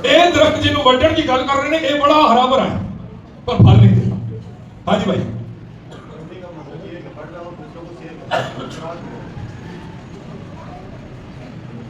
ਇਹ ਦਰਖਤ ਜਿਹਨੂੰ ਵੱਢਣ ਦੀ ਗੱਲ ਕਰ ਰਹੇ ਨੇ, ਇਹ ਬੜਾ ਹਰਾ ਭਰਾ ਹੈ ਪਰ ਫਲ ਨਹੀਂ ਦੇਗਾ। ਹਾਂਜੀ ਭਾਈ।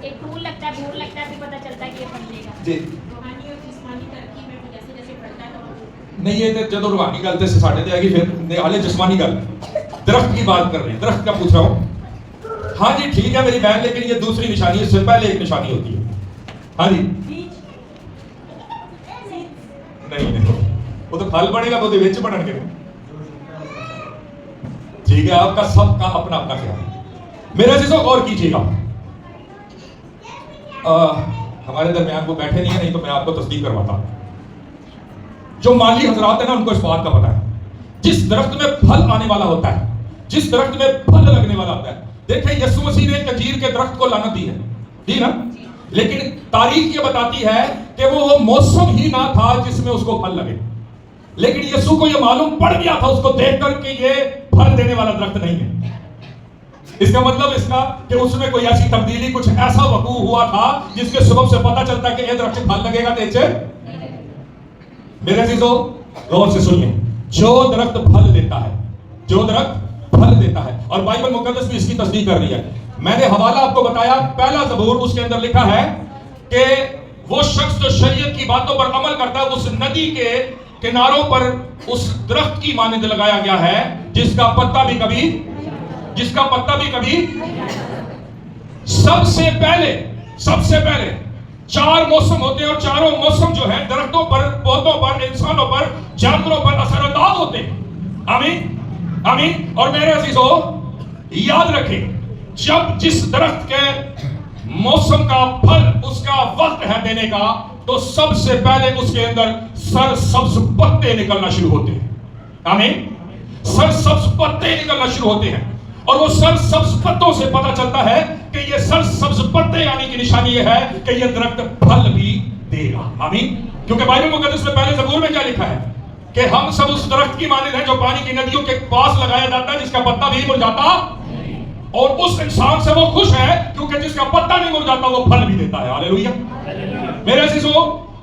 ایک پھول لگتا ہے, بھور لگتا ہے, پھر پتہ چلتا ہے کہ یہ پھل گا. جی روحانی اور جسمانی ترقی میں جیسے جیسے بڑھتا ہے تو نہیں, یہ جدو روحانی گل تے ساڈے تے آ گئی, پھر حالے جسمانی گل درخت کی بات کر رہے ہیں. درخت کا پوچھ رہا ہوں. ہاں جی ٹھیک ہے میری بہن, لیکن یہ دوسری نشانی ہے, اس سے پہلے ایک نشانی ہوتی ہے. ہاں جی نہیں, وہ تو پھل بنے گا تو وچ بنن گے. ٹھیک ہے, آپ کا سب کا اپنا اپنا خیال ہے. میرے عزیزوں غور کیجیے گا, ہمارے درمیان وہ بیٹھے نہیں ہیں, نہیں تو میں آپ کو تصدیق کرواتا ہوں. جو مالی حضرات ہیں نا, ان کو اس بات کا پتہ ہے. جس درخت میں پھل آنے والا ہوتا ہے, جس درخت میں پھل لگنے والا ہوتا ہے, دیکھیں یسوع مسیح نے انجیر کے درخت کو لعنت دی ہے, دی نا, لیکن تاریخ یہ بتاتی ہے کہ وہ موسم ہی نہ تھا جس میں اس کو پھل لگے. لیکن یسوع کو یہ معلوم پڑ گیا تھا اس کو دیکھ کر کہ یہ پھل دینے والا درخت نہیں ہے. اس کا مطلب اس کا کہ اس میں کوئی ایسی تبدیلی, کچھ ایسا وقوع ہوا تھا جس کے سبب سے پتہ چلتا ہے کہ یہ درخت پھل لگے گا. دیکھے میرے عزیزو غور سے سنیے, جو درخت پھل دیتا ہے, جو درخت پھل دیتا ہے, اور بائبل مقدس بھی اس کی تصدیق کر رہی ہے. میں نے حوالہ آپ کو بتایا, پہلا زبور, اس کے اندر لکھا ہے کہ وہ شخص جو شریعت کی باتوں پر عمل کرتا ہے اس ندی کے کناروں پر اس درخت کی مانند لگایا گیا ہے جس کا پتا بھی کبھی سب سے پہلے 4 موسم ہوتے ہیں, اور چاروں موسم جو ہے درختوں پر, پودوں پر, انسانوں پر, جانوروں پر اثر انداز ہوتے ہیں. آمین آمین. اور میرے عزیزو یاد رکھیں, جب جس درخت کے موسم کا پھل اس کا وقت ہے دینے کا, تو سب سے پہلے اس کے اندر سر سبز پتے نکلنا شروع ہوتے ہیں. آمین. سر سبز پتے نکلنا شروع ہوتے ہیں, اور وہ سر سبز پتوں سے پتہ چلتا ہے کہ یہ سر سبز پتے یعنی کہ نشانی یہ ہے کہ یہ درخت پھل بھی دے گا. آمین. کیونکہ بائبل مقدس میں پہلے زبور میں کیا لکھا ہے کہ ہم سب اس درخت کی مانند ہیں جو پانی کی ندیوں کے پاس لگایا جاتا ہے, جس کا پتا بھی مرجھاتا, اور اس انسان سے وہ خوش ہے کیونکہ جس کا پتا نہیں مرجھاتا وہ پھل بھی دیتا ہے. ہاللیلویا. میرے عزیزو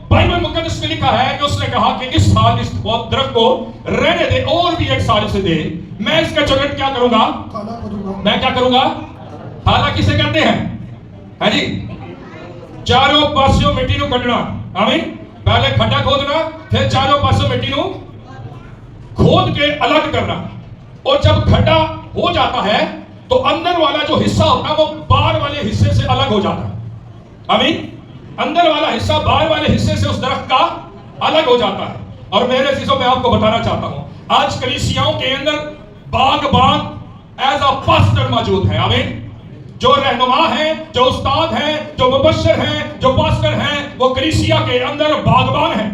بائبل مقدس میں لکھا ہے کہ اس نے کہا کہ اس سال اس درخت کو رہنے دے, اور بھی 1 سال اسے دے, میں اس کا جگت کیا کروں گا, میں کیا کروں گا. تھالا کسے کہتے ہیں, ہے جی, چاروں پاسوں مٹی نو کڈنا. آمین. پہلے کھڈا کھودنا, پھر چاروں پاسوں مٹی نو کھود کے الگ کرنا, اور جب کھڈا ہو جاتا ہے تو اندر والا جو حصہ ہوتا ہے وہ باہر والے حصے سے الگ ہو جاتا ہے. آمین. اندر والا حصہ باہر والے حصے سے اس درخت کا الگ ہو جاتا ہے. اور میرے عزیزوں میں آپ کو بتانا چاہتا ہوں, آج کلیسیاؤں کے اندر باغبان ایز اے پاسٹر موجود ہے. آمین. جو رہنما ہیں, جو استاد ہیں, جو مبشر ہیں, جو پاسٹر ہیں, وہ کلیسیا کے اندر باغبان ہیں,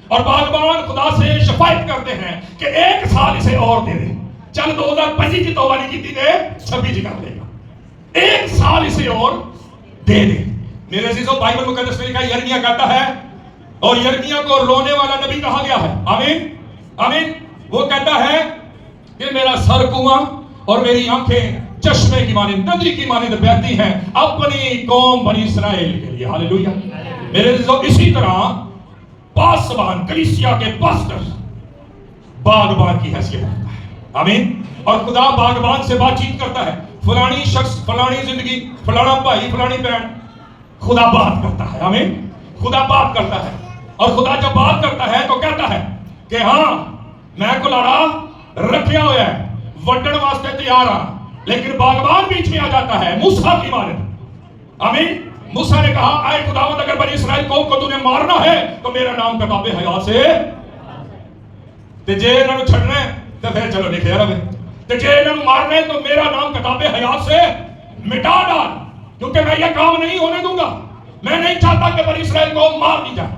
اور باغبان خدا سے شفاعت کرتے ہیں کہ 1 سال اسے اور دے دے. چل 2025 کی توبہ نہیں کی دے, 26 کر لے گا, 1 سال اسے اور دے دے. میرے عزیزوں بائبل مقدس میں لکھا ہے, یرمیا کہتا ہے, اور یرمیا کو رونے والا نبی کہا گیا ہے. آمین آمین. وہ کہتا ہے کہ میرا سر کنواں اور میری آنکھیں چشمے کی مانند, ندی کی مانند بہتی ہیں اپنی قوم بنی اسرائیل کے لیے. ہاللیلویا. میرے عزیزوں اسی طرح پاسبان, کلیسیا کے پاسٹر باغبان کی حیثیت رکھتا ہے. آمین. اور خدا باغبان سے بات چیت کرتا ہے, فلانی شخص, فلانی زندگی, فلانا بھائی, فلانی بہن, خدا بات کرتا ہے. آمین. خدا بات کرتا ہے, اور خدا جب بات کرتا ہے تو کہتا ہے کہ ہاں میں کلاڑا رکھیا ہوا ہے, وڈن واسطے تیار ہاں, لیکن باغبان بیچ میں آ جاتا ہے موسیٰ کی مانند. آمین. موسیٰ نے کہا اے خداوند اگر بنی اسرائیل قوم کو تو نے مارنا ہے تو میرا نام کتاب حیات سے تے جے انہاں نوں چھڈنا ہے تے پھر چلو لکھیا رہے, تے جے انہاں نوں مارنا ہے تو میرا نام کتاب حیات سے مٹا ڈال, کیونکہ میں یہ کام نہیں ہونے دوں گا. میں نہیں چاہتا کہ بنی اسرائیل کو مار دی جائے.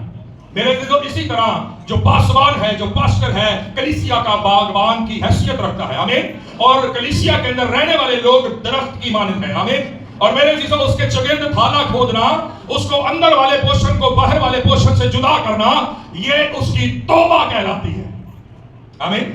میرے عزیزو اسی طرح جو پاسبان ہے, جو پاسٹر ہے, کلیسیا کا باغبان کی حیثیت رکھتا ہے. آمین. اور کلیسیا کے اندر رہنے والے لوگ درخت کی مانند ہیں. آمین. اور میرے عزیزو اس کے چگرد تھالا کھودنا, اس کو اندر والے پوشن کو باہر والے پوشن سے جدا کرنا, یہ اس کی توبہ کہلاتی ہے. آمین.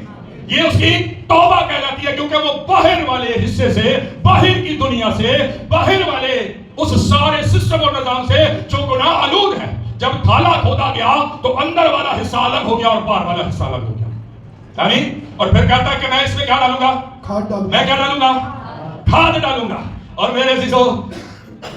یہ اس کی توبہ کہلاتی ہے, کیونکہ وہ باہر والے حصے سے, باہر کی دنیا سے, باہر والے اس سارے سسٹم اور نظام سے جو گناہ آلود ہے, جب تھالا کھودا گیا تو اندر والا حصہ الگ ہو گیا اور باہر والا حصہ الگ ہو گیا. آمین. اور پھر کہتا ہے کہ میں اس میں کیا ڈالوں گا, کھاد ڈالوں گا, میں کیا ڈالوں گا, کھاد ڈالوں گا. اور میرے عزیزو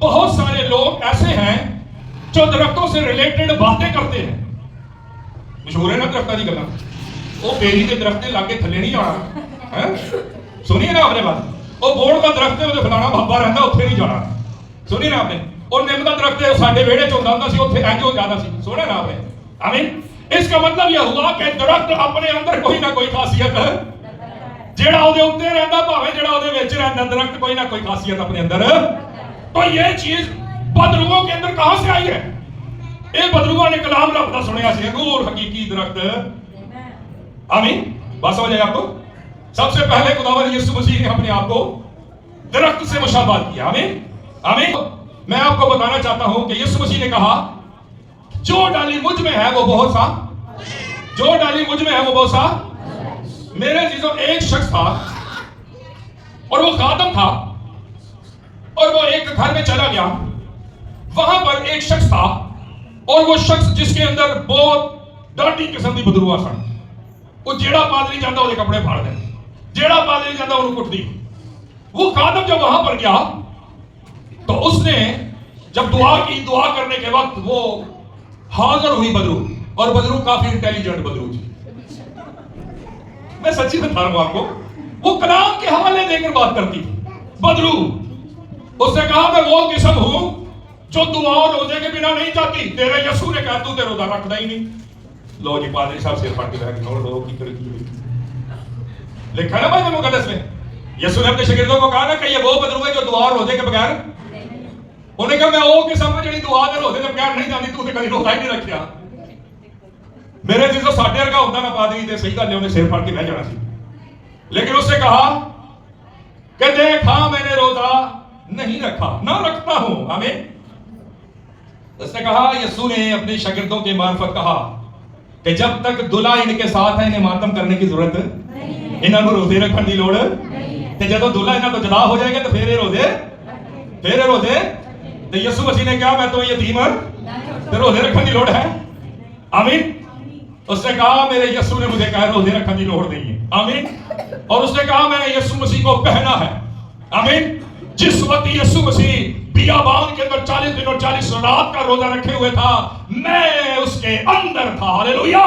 بہت سارے لوگ ایسے ہیں جو درختوں سے ریلیٹڈ باتیں کرتے ہیں. مشہور ہے نا درختوں کی گلاں, وہ بیری کے درخت لاگے تھلے نہیں جانا. سنیے نا آپ نے بات, وہ بوڑ کا درخت ہے وہ فلانا بابا رہتا اتنے نہیں جانا. سنیے نا آپ نے, اور نیم کا درخت ہے ساڈے ویڑے چ ہوندا سی اتنے اینج ہو جاتا سی. سنے نا آپ نے. آمین. اس کا مطلب یہ ہوا کہ درخت اپنے اندر کوئی نہ کوئی خاصیت ہے جیڑا او دے اوتے رہندا بھاویں جیڑا او دے وچ رہندا, درخت کوئی نہ کوئی خاصیت اپنے اندر. تو یہ چیز بدروؤں کے اندر کہاں سے آئی ہے؟ اے بدروؤں نے کلام رب دا سنیا سی, انگور حقیقی درخت. آمین. بات سمجھ آئی آپ کو؟ سب سے پہلے خداوند یسوع مسیح نے اپنے آپ کو درخت سے مشابہت کیا. آمین. آمین. میں آپ کو بتانا چاہتا ہوں کہ یسوع مسیح نے کہا جو ڈالی مجھ میں ہے وہ بہت سا, جو ڈالی مجھ میں ہے وہ بہت سا. میرے عزیزوں, ایک شخص تھا اور وہ خادم تھا اور وہ ایک گھر میں چلا گیا. وہاں پر ایک شخص تھا اور وہ شخص جس کے اندر بہت ڈاٹی قسم کی بدروا سن. وہ جیڑا پادری جاتا وہ کپڑے پھاڑ دے, جیڑا پادری جاتا انہوں کٹ دی. وہ خادم جب وہاں پر گیا تو اس نے جب دعا کی, دعا کرنے کے وقت وہ حاضر ہوئی بدرو, اور بدرو کافی انٹیلیجنٹ بدرو تھی. میں سچی بتا رہا ہوں آپ کو, وہ کلام کے حوالے دے کر بات کرتی تھی. بدرو اس نے کہا میں وہ قسم ہوں جو دعا اور روزے کے بنا نہیں جاتی. تیرے یسوع نے کہا تو تے روزہ رکھتا ہی نہیں. لو جی پادری صاحب سر پھٹ کے رہ گئے, لو کی کرے کی لکھا نا بائبل مقدس میں. یسوع نے اپنے شاگردوں کو کہا نا کہ یہ وہ بدرو ہے جو دعا اور روزے کے بغیر, انہوں نے کہا میں وہ قسم ہوں جڑی دعا تے روزے کے بغیر نہیں جاندی, تو تے کبھی روزہ ہی نہیں رکھیا. میرے عزیزو ساڈے ورگا ہوندا نا پادری تے صحیح گل ہے انہیں سر پھڑ کے بہ جانا سی, لیکن اس نے کہا کہ دیکھ ہاں میں نے روزہ نہیں رکھا, نہ رکھتا ہوں. آمین. اس نے کہا, یسوع نے اپنے شاگردوں کے معرفت کہا کہ جب تک دلہا ان کے ساتھ ہے انہیں ماتم کرنے کی ضرورت نہیں, انہاں نوں روزے رکھن دی لوڑ تے جدوں دلہا انہاں تو جدا ہو جائے گا تو پھر یہ روزے تے یسوع مسیح نے کہا میں تو یتیم ہوں تے روزے رکھن دی لوڑ ہے. آمین. اس نے کہا میرے یسوع نے مجھے کہا روزے رکھنے کی لوڑ نہیں ہے. آمین. اور اس نے کہا میں نے یسوع مسیح کو پہنا ہے. آمین. جس وقت یسوع مسیح بیابان کے اندر 40 دن اور 40 رات کا روزہ رکھے ہوئے تھا, میں اس کے اندر تھا. Hallelujah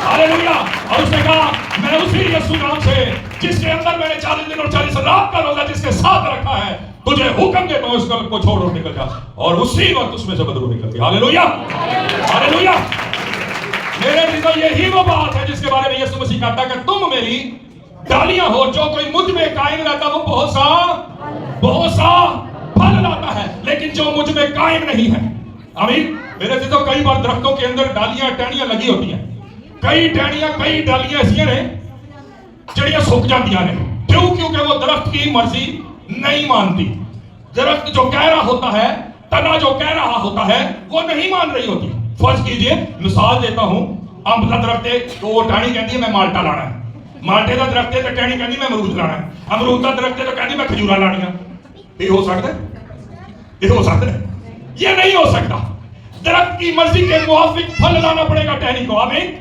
hallelujah. اور اس نے کہا میں اسی یسوع نام سے جس کے اندر میں نے 40 دن اور 40 رات کا روزہ جس کے ساتھ رکھا ہے, تجھے حکم دیتا ہوں اس گل کو چھوڑ اور نکل جا. اور اسی وقت اس میں سے بدرو نکل گیا. Hallelujah hallelujah. میرے عزیزو یہی وہ بات ہے جس کے بارے میں یسوع مسیح کہتا ہے کہ تم میری ڈالیاں ہو, جو کوئی مجھ میں قائم رہتا وہ بہت سا پھل لاتا ہے, لیکن جو مجھ میں قائم نہیں ہے. آمین. میرے عزیزو کئی بار درختوں کے اندر ڈالیاں ٹہنیاں لگی ہوتی ہیں, کئی ڈالیاں ایسی ہیں جڑیاں سوکھ جاتی ہیں. کیوں؟ کیونکہ وہ درخت کی مرضی نہیں مانتی. درخت جو کہہ رہا ہوتا ہے, تنا جو کہہ رہا ہوتا ہے وہ نہیں مان رہی ہوتی. فرض کیجئے, مثال دیتا ہوں, امب کا درخت ہے تو وہ ٹہنی کہتی ہے میں مالٹا لانا ہے, مالٹے کا درخت ہے تو ٹہنی کہتی میں امرود لانا ہے, امرود کا درخت ہے تو کہتی میں کھجورا لانی ہے. یہ ہو سکتا ہے؟ یہ ہو سکتا ہے؟ یہ نہیں ہو سکتا. درخت کی مرضی کے موافق پھل لانا پڑے گا ٹہنی کو. آمین.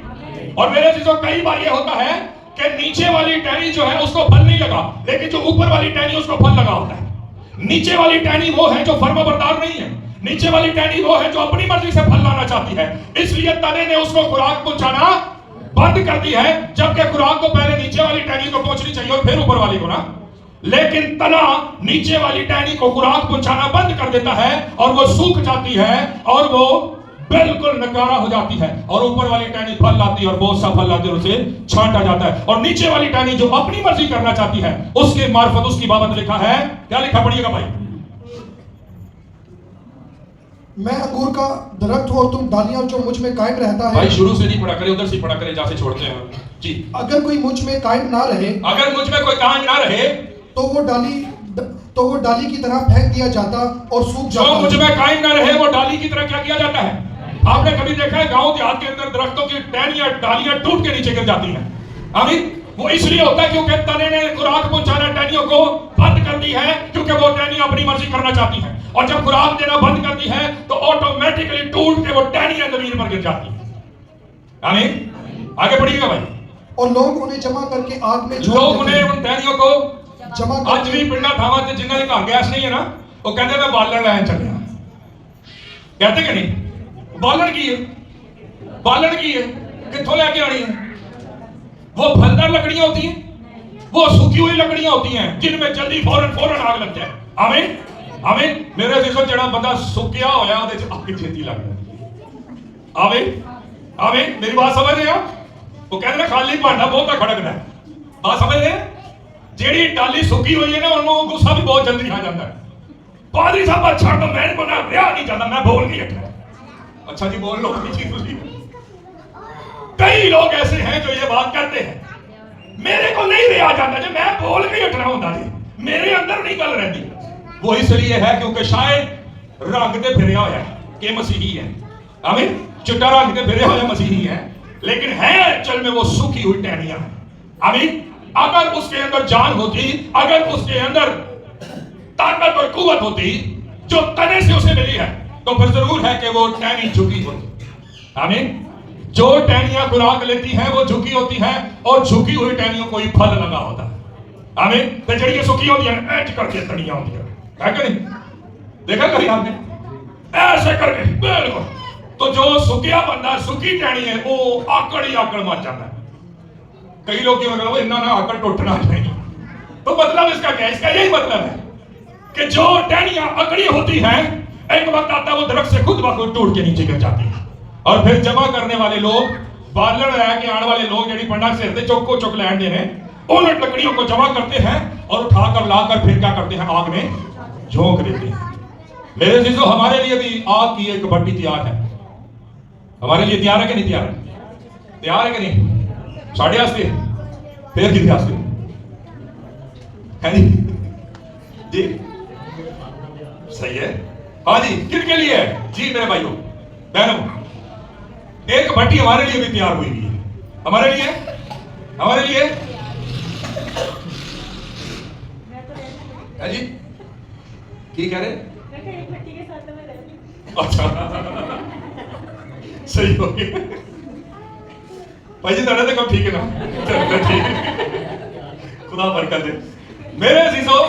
اور میرے عزیزو کئی بار یہ ہوتا ہے کہ نیچے والی ٹہنی جو ہے اس کو پھل نہیں لگا, لیکن جو اوپر والی ٹہنی اس کو پھل لگا ہوتا ہے. نیچے والی ٹہنی وہ ہے جو فرما بردار نہیں ہے, نیچے والی ٹہنی وہ ہے جو اپنی مرضی سے پھل لانا چاہتی ہے. اس لیے تنے نے اس کو خوراک پہنچانا بند کر دی ہے, جبکہ خوراک کو پہلے نیچے والی ٹہنی کو پہنچنی چاہیے اور پھر اوپر والی کو نا. لیکن تنا نیچے والی ٹہنی کو خوراک پہنچانا بند کر دیتا ہے اور وہ سوکھ جاتی ہے اور وہ بالکل نکارا ہو جاتی ہے, اور اوپر والی ٹہنی پھل لاتی ہے اور بہت سا پھل لاتی ہے اور اسے چھانٹا جاتا ہے. اور نیچے والی ٹہنی جو اپنی مرضی کرنا چاہتی ہے اس کے معرفت اس کی بابت لکھا ہے. کیا لکھا پڑھیے گا بھائی؟ میں انگور کا درخت ہوں اور تم ڈالیاں جو مجھ میں قائم رہتا ہے. بھائی شروع سے نہیں پڑھا کرے, ادھر سے پڑھا کرے جہاں سے چھوڑتے ہیں. جی. اگر کوئی مجھ میں قائم نہ رہے, اگر مجھ میں کوئی قائم نہ رہے تو وہ ڈالی کی طرح پھینک دیا جاتا اور سوکھ جاتا. جو مجھ میں قائم نہ رہے وہ ڈالی کی طرح کیا کیا جاتا ہے؟ آپ نے کبھی دیکھا ہے گاؤں دیہات کے اندر درختوں کی ٹہنیاں ڈالیاں ٹوٹ کے نیچے گر جاتی ہیں؟ آمین. وہ اس لیے ہوتا ہے کیونکہ تنے نے خوراک پہنچانا ٹہنیوں کو بند کر دی ہے, کیونکہ وہ ٹہنیاں اپنی مرضی کرنا چاہتی ہیں, اور جب خوراک دینا بند کرتی ہے تو آٹومیٹکلی ٹوٹ کے وہ ٹہنیاں زمین پر گر جاتی ہیں. آمین. آگے بڑھیے گا بھائی. اور لوگ انہیں جمع کر کے آگ میں لوگ انہیں ان ٹہنیوں کو جمع آج بھی پنڈا تھاوا تے جنہاں دے گھر گیس نہیں ہے نا, وہ کہتے میں بالن لین چلیا. کہتے کہ نہیں؟ بالن کی ہے؟ بالن کی ہے کتوں لے کے آنی ہے؟ وہ بھندر لکڑیاں ہوتی ہیں, وہ سوکھی ہوئی لکڑیاں ہوتی ہیں جن میں جلدی فوراً آگ لگ جائے. آمین آمین. میرے عزیزو جڑا بندہ سکیا ہویا اودے وچ آگ چھتی لگ جاتی ہے. آمین آمین. میری بات سمجھ رہے ہیں؟ وہ کہتے ہیں خالی بھانڈا بہت کھڑکنا ہے. بات سمجھ رہے ہیں؟ جیڑی ڈالی سکی ہوئی ہے نا انہوں غصہ بھی بہت جلدی آ جاتا ہے. پادری صاحب چھڑ دو میں کو نہ رہا نہیں جاتا, میں بول نہیں ہٹا. اچھا جی بول لو. کئی لوگ ایسے ہیں جو یہ بات کرتے ہیں میرے کو نہیں رہا جاتا جی, میں بول کے ہٹنا ہوتا جی, میرے اندر نہیں گل رہتی. وہ اس لیے ہے کیونکہ شاید رنگ تے پھریا ہوا ہے کہ مسیحی ہے. آمین. چٹا رنگ تے پھریا ہوا مسیحی ہے لیکن ہے چل میں وہ سوکھی ہوئی ٹہنیاں. آمین. اگر اس کے اندر جان ہوتی, اگر اس کے اندر طاقت اور قوت ہوتی جو تنے سے اسے ملی ہے تو پھر ضرور ہے کہ وہ ٹہنی جھکی ہوتی. آمین. جو ٹہنیاں خوراک لیتی ہیں وہ جھکی ہوتی ہیں اور جھکی ہوئی ٹہنیوں کو ہی پھل لگا ہوتا ہے. آمین. تو جڑی سکی ہوتی ہیں ایج کر کے تنیاں ہوتی ہیں, ہے کہ نہیں؟ دیکھا کبھی آپ نے ایسے کر کے بالکل. تو جو سکیا بندہ سکی ٹہنی ہے وہ آکڑ ہی آکڑ مر جاتا ہے. کئی لوگ کیوں کہتے ہیں انہاں نہ آکڑ ٹوٹنا چاہیے. تو مطلب اس کا کیا ہے؟ اس کا یہی مطلب ہے کہ جو ٹہنیاں اکڑی ہوتی ہیں ایک وقت آتا ہے وہ درخت سے خود بخود ٹوٹ کے نیچے گر جاتی ہیں. اور پھر جمع کرنے والے لوگ بالن رہ کے آنے والے لوگ جڑی پنڈا سے ہوتے چوک کو چوک لینڈ دے رہے ان لکڑیوں کو جمع کرتے ہیں اور اٹھا کر لا کر پھر کیا کرتے ہیں آگ میں جھونک دیتے ہیں. میرے عزیزو ہمارے لیے بھی آگ کی ایک بھٹی تیار ہے. ہمارے لیے تیار ہے کہ نہیں تیار ہے؟ تیار ہے کہ نہیں؟ ساڑھے آستے پھر کتنے آستے ہے جی صحیح ہے. ہاں جی کن کے لیے ہے جی میرے بھائیوں بہنوں؟ ایک بھٹی ہمارے لیے بھی تیار ہوئی ہے. ہمارے لیے جی کی کہہ رہے؟ اچھا صحیح ہو گیا بھائی جی تھوڑے تو کم ٹھیک ہے نا. خدا برکت دے. میرے عزیزو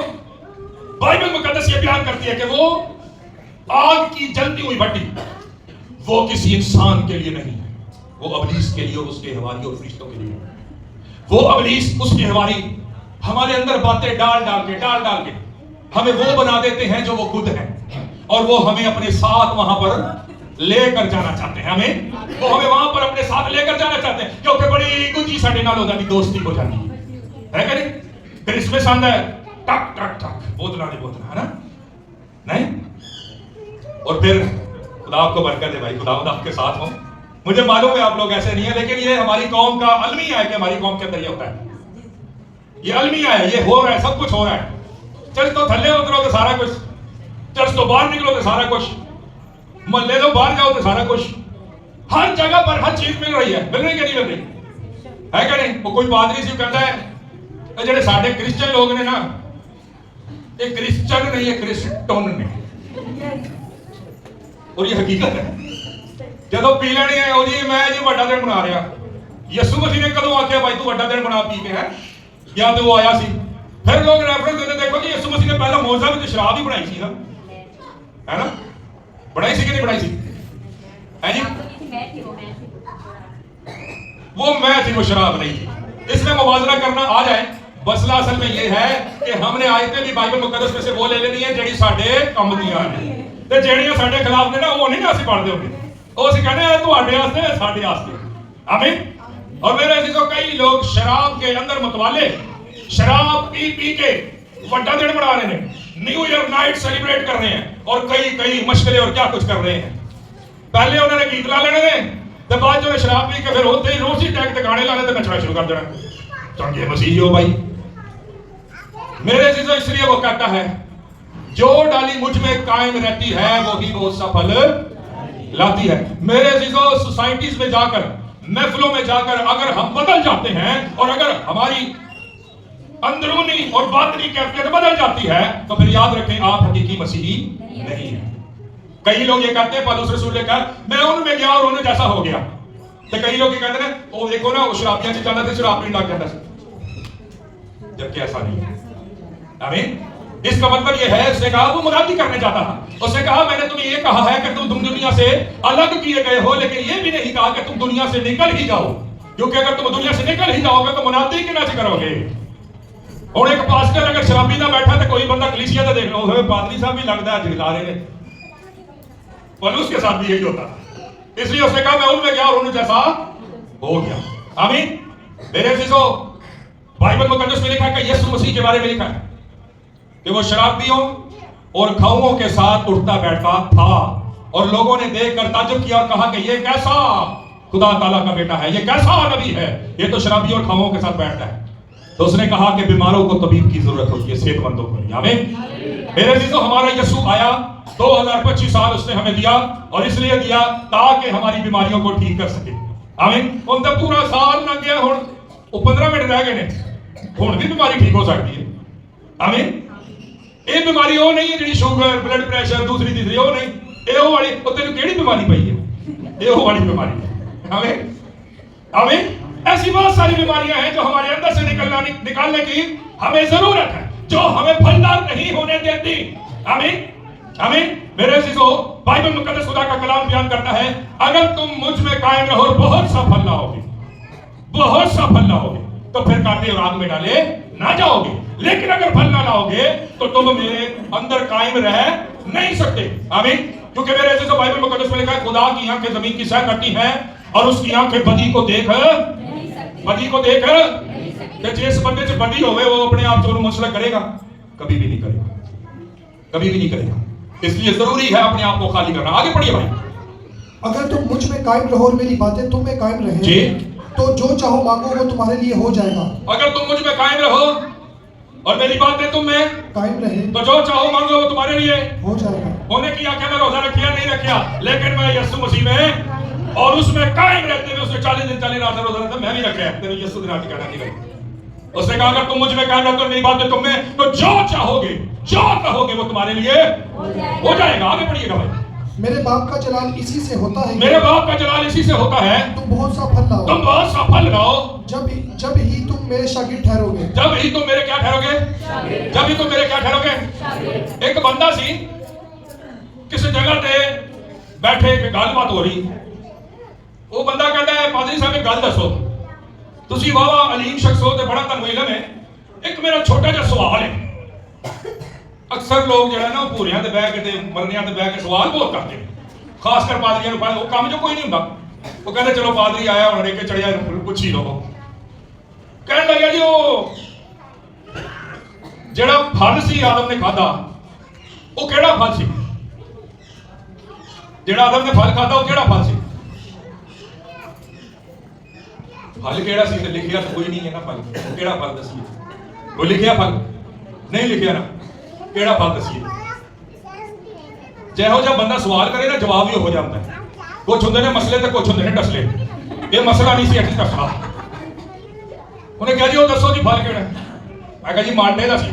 بائبل مقدس یہ بیان کرتی ہے کہ وہ آگ کی جلتی ہوئی بھٹی وہ کسی انسان کے لیے نہیں ہے, وہ ابلیس کے لیے اور اس کے حواری اور فرشتوں کے لیے. وہ ابلیس اس کے حواری ہمارے اندر باتیں ڈال کے ہمیں وہ بنا دیتے ہیں جو وہ خود ہیں اور وہ ہمیں اپنے ساتھ وہاں پر لے کر جانا چاہتے ہیں. وہ ہمیں وہاں پر اپنے ساتھ لے کر جانا چاہتے ہیں کیونکہ بڑی گنجی ساڑھے نال ہو جاتی, دوستی ہو جاتی ہے کہ نہیں؟ پھر اس میں ساندہ ہے ٹک ٹک ٹک بوتنا ہے نا نہیں. اور پھر خدا آپ کو برکت دے بھائی, خدا آپ کے ساتھ ہوں. مجھے معلوم ہے آپ لوگ ایسے نہیں ہیں لیکن یہ ہماری قوم کا المیہ ہے کہ ہماری قوم کے اندر یہ ہوتا ہے. یہ المیہ ہے, یہ ہو رہا ہے, سب کچھ ہو رہا ہے. چرچ تو تھلے اترو تو سارا کچھ, چرچ تو باہر نکلو تو سارا کچھ, محلے تو باہر جاؤ تو سارا کچھ, ہر جگہ پر ہر چیز مل رہی ہے. مل رہی کہ نہیں مل رہی ہے کہ نہیں؟ وہ کوئی پادری سی کہتا ہے جڑے ساڈے کرسچن لوگ نے نا یہ کرسچن نہیں یہ کرسٹون نے, اور یہ حقیقت ہے. جدو پی لینی ہے وہ جی میں جی بڑا دن منا رہا. یسوع مسیح نے کدوں آخیا بھائی تو بڑا دن منا پی کے ہے, یا تو وہ آیا سی. پھر لوگ ریفرنس دیتے دیکھو جی یسوع مسیح نے پہلا موجزہ بھی تو شراب ہی بنائی سی نا, ہے نا؟ بنائی سی کہ نہیں بنائی سی؟ ہے جی وہ میں تھی وہ شراب نہیں تھی. اس میں موازنہ کرنا آ جائے. مسئلہ اصل میں یہ ہے کہ ہم نے آیتیں بھی بائبل مقدس میں سے وہ لے لینی ہے جڑی ساڈے کم دیاں نے تے جڑیاں ساڈے خلاف نے نا وہ نہیں اسی پڑھ دے ہوندے, وہ اسی کہنے ہیں تواڈے واسطے ساڈے واسطے. آمین. اور میرے عزیزو کئی لوگ شراب کے اندر متوالے شراب پی پی کے بڑا دن بنا رہے ہیں, نیو ایئر نائٹ سیلیبریٹ کر رہے ہیں اور کئی مشکلیں اور کیا کچھ کر رہے ہیں. پہلے انہوں نے گیت لا لینے دے تے بعد جو شراب پی کے پھر ہوتے ہی روسی ٹیک تے گانے لانے تے نچنا شروع کر دینا. چنگے مسیحی ہو بھائی. میرے عزیزو اس لیے وہ کہتا ہے جو ڈالی مجھ میں قائم رہتی ہے وہی بہت سا پھل لاتی ہے. میرے عزیزو سوسائٹیز میں جا کر محفلوں میں جا کر اگر ہم بدل جاتے ہیں اور اگر ہماری اندرونی اور باطنی کیفیت بدل جاتی ہے تو پھر یاد رکھیں آپ حقیقی مسیحی نہیں ہیں. کئی لوگ یہ کہتے ہیں پولس رسول نے کہا میں ان میں گیا اور انہیں جیسا ہو گیا. تو کئی لوگ یہ کہتے ہیں وہ دیکھو نا وہ شرابیاں سے جانا تھے شراب نہیں لا کے, جبکہ ایسا نہیں ہے. آمین. اس کا مطلب یہ ہے، اس نے کہا وہ منادی کرنے جاتا تھا، اس نے کہا میں نے تمہیں یہ کہا ہے کہ تم دنیا سے الگ کیے گئے ہو، لیکن یہ بھی نہیں کہا کہ تم دنیا سے نکل ہی جاؤ، کیونکہ اگر تم دنیا سے نکل ہی جاؤ گے تو منادی کی نہ کرو گے۔ اور ایک پاسٹر اگر شرابی نہ بیٹھا تو کوئی بندہ کلیسیا تو دیکھ رہا ہو، پادری صاحب بھی لگتا ہے جھلا رہے ہیں، پولس کے ساتھ بھی یہی ہوتا تھا، اس لیے اس نے کہا میں ان میں گیا اور ان جیسا ہو گیا۔ آمین۔ میرے عزیزو، بائبل مقدس میں لکھا ہے کہ یسوع مسیح کے بارے میں لکھا ہے کہ وہ شرابیوں اور کھاؤں کے ساتھ اٹھتا بیٹھتا تھا، اور لوگوں نے دیکھ کر تعجب کیا اور کہا کہ یہ کیسا خدا تعالیٰ کا بیٹا ہے، یہ کیسا نبی ہے، یہ تو شرابیوں اور کھاؤں کے ساتھ بیٹھتا ہے۔ تو اس نے کہا کہ بیماروں کو طبیب کی ضرورت ہوتی ہے، صحت مندوں کو نہیں۔ آمین۔ میرے عزیزو، ہمارا یسوع آیا، 2025 سال اس نے ہمیں دیا، اور اس لیے دیا تاکہ ہماری بیماریوں کو ٹھیک کر سکے۔ آمین۔ ان تک پورا سال نہ گیا، وہ 15 منٹ رہ گئے نے، ہن بھی بیماری ٹھیک ہو سکتی ہے۔ آمین۔ یہ بیماری وہ نہیں ہے جی شوگر، بلڈ پریشر، دوسری تیسری وہ نہیں، یہ وہ والی، وہ تینوں کیڑی بیماری پئی ہے، یہ وہ والی بیماری ہے۔ آمین۔ آمین۔ ایسی بہت ساری بیماریاں ہیں جو ہمارے اندر سے نکالنے کی ہمیں ضرورت ہے، جو ہمیں پھلدار نہیں ہونے دیتی۔ آمین۔ آمین۔ میرے عزیزو، بائبل مقدس خدا کا کلام بیان کرتا ہے اگر تم مجھ میں قائم رہو بہت سا پھل لاؤ گے، بہت سا پھل لاؤ گے، تو پھر کاٹے اور آگ میں ڈالے نہ جاؤ گے، لیکن اگر پھل نہ لاؤ گے تو تم میرے اندر قائم رہ نہیں سکتے۔ آمین۔ کیونکہ میرے عزیزو، بائبل مقدس میں لکھا ہے خدا کی آنکھیں زمین کی سیر کرتی ہیں اور اس کی آنکھیں بدی کو دیکھ کہ جس بندے سے بدی ہوئے وہ اپنے آپ کو منسلک کرے گا؟ کبھی بھی نہیں کرے گا، کبھی بھی نہیں کرے گا۔ اس لیے ضروری ہے اپنے آپ کو خالی کرنا۔ آگے پڑھیے بھائی۔ اگر تم مجھ میں قائم رہو اور میری باتیں تم میں قائم رہیں جی، تو جو چاہو مانگو وہ تمہارے لیے ہو جائے گا۔ اگر تم مجھ میں قائم رہو اور میری باتیں تم میں قائم رہے تو جو چاہو مانگو وہ تمہارے لیے ہو جائے گا۔ ہونے کی آنکھیں میں روزہ رکھیا نہیں رکھیا، لیکن میں یسوع مسیح میں اور اس میں قائم رہتے ہوئے، اس نے 40 دن 40 راتیں روزہ رکھا، میں بھی رکھا ہے، تیرے یسوع دن آتی کہنا نہیں کریں۔ اس نے کہا اگر تم مجھ میں قائم رہتے ہو میری باتیں تم میں، تو جو چاہو گے، جو کہو گے وہ تمہارے لیے ہو جائے گا۔ آگے پڑھیے گا بھائی۔ میرے باپ کا جلال اسی سے ہوتا ہے، میرے باپ کا جلال اسی سے ہوتا ہے تم بہت سا پھل لاؤ، تم بہت سا پھل لاؤ، جب ہی تم میرے شاگرد ٹھہرو گے۔ جب ہی تم میرے کیا ٹھہرو گے؟ جب ہی تم میرے کیا ٹھہرو گے؟ ایک بندہ سی کسی جگہ تے بیٹھے کہ گل بات ہو رہی، وہ بندہ کہتا ہے پادری صاحب ایک گل دسو، تسی واہ علیم شخص ہو تے بڑا تنوع علم ہے، ایک میرا چھوٹا جہا سوال ہے۔ اکثر لوگ جو ہے نا پوریاں تے بیٹھ کے تے مرنیاں تے بیٹھ کے سوال بہت کرتے ہیں، خاص کر پادریاں نوں وہ کام جو کوئی نہیں ہوندا، وہ کہتے چلو پادری آیا ہن ریکے چڑھیا پوچھی لو۔ کہنے لگا جی وہ جڑا پھل سی آدم نے کھادا وہ کیڑا پھل سی؟ جڑا آدم نے پھل کھادا وہ کیڑا پھل سی؟ پھل کیڑا سی تے لکھیا تو کوئی نہیں ہے نا، پھل کیڑا پھل دسیے، وہ لکھیا پھل نہیں لکھیا نا، کیڑا پھل دسیے؟ جہو جہاں بندہ سوال کرے نا جواب ہی ہو جاتا ہے۔ کچھ ہوندے نے مسئلے تے کچھ ہوندے نے ٹسلے، یہ مسئلہ نہیں سی ایسی ٹسلا۔ انہیں کہا جی وہ دسو جی پھل کیڑا ہے؟ میں کہا جی مالٹے دا سی۔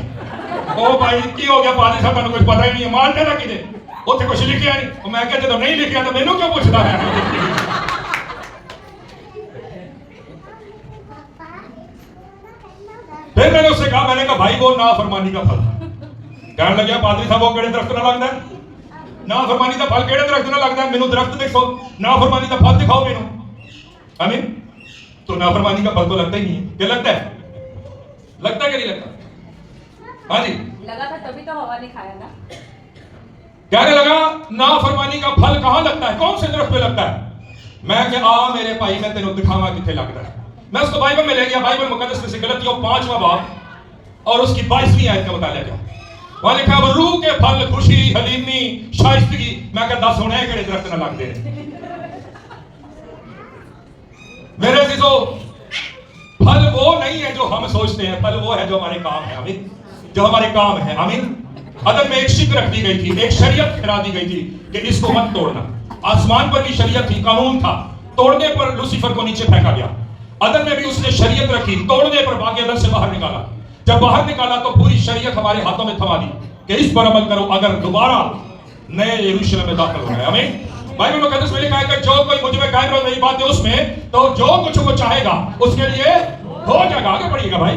او بھائی کی ہو گیا پادری صاحب تانوں کچھ پتہ ہی نہیں ہے، مالٹے دا کدے؟ اوتھے کچھ لکھیا نہیں۔ میں کہا جدوں نہیں لکھیا تو مینوں کیوں پوچھدا ہے؟ پھر میں نے اس سے کہا، میں نے کہا بھائی وہ نافرمانی کا پھل۔ کہنے لگا پادری صاحب وہ کیڑے درخت نہ لگدا ہے؟ نافرمانی کا پھل کیڑے درخت نہ لگدا ہے؟ مینوں درخت دکھاؤ، نافرمانی کا پھل دکھاؤ مینوں۔ آمین۔ تو نافرمانی کا پھل تو لگتا ہی نہیں ہے، کیا لگتا ہے؟ لگتا ہے کہ نہیں لگتا؟ ہاں جی لگا تھا تبھی تو ہوا نے کھایا نا۔ کہنے لگا نافرمانی کا پھل کہاں لگتا ہے، کون سے درخت پہ لگتا ہے؟ میں کہ آ میرے بھائی میں تینوں دکھاواں کتنے لگتا ہے۔ میں اس کو بائبل میں لے گیا، بائبل مقدس میں سے غلطیوں 5واں باب اور اس کی 22ویں آیت کا مطالعہ کیا۔ وہاں لکھا ہے روح کے پھل خوشی، حلیمی، شائستگی۔ میں کہ 10 ہونے کہڑے درخت نہ لگتے ہیں؟ میرے عزیزو، پھل وہ نہیں ہے جو ہم سوچتے ہیں، پھل وہ ہے جو ہمارے کام ہے۔ آمین۔ جو ہمارے کام ہے۔ آمین۔ عدن میں ایک شک رکھ دی گئی تھی، ایک شریعت پھیلا دی گئی تھی کہ اس کو مت توڑنا۔ آسمان پر بھی شریعت تھی، قانون تھا، توڑنے پر لوسیفر کو نیچے پھینکا گیا۔ عدن میں بھی اس نے شریعت رکھی، توڑنے پر باغ عدن سے باہر نکالا۔ جب باہر نکالا تو پوری شریعت ہمارے ہاتھوں میں تھما دی کہ اس پر عمل کرو اگر دوبارہ نئے یروشلم میں داخل ہو گئے۔ آمین۔ بائبل مقدس میں لکھا ہے کہ جو کوئی مجھ میں قائم رہے میری باتیں اس میں، تو جو کچھ وہ چاہے گا اس کے لیے ہو جائے گا۔ آگے پڑھیے گا بھائی۔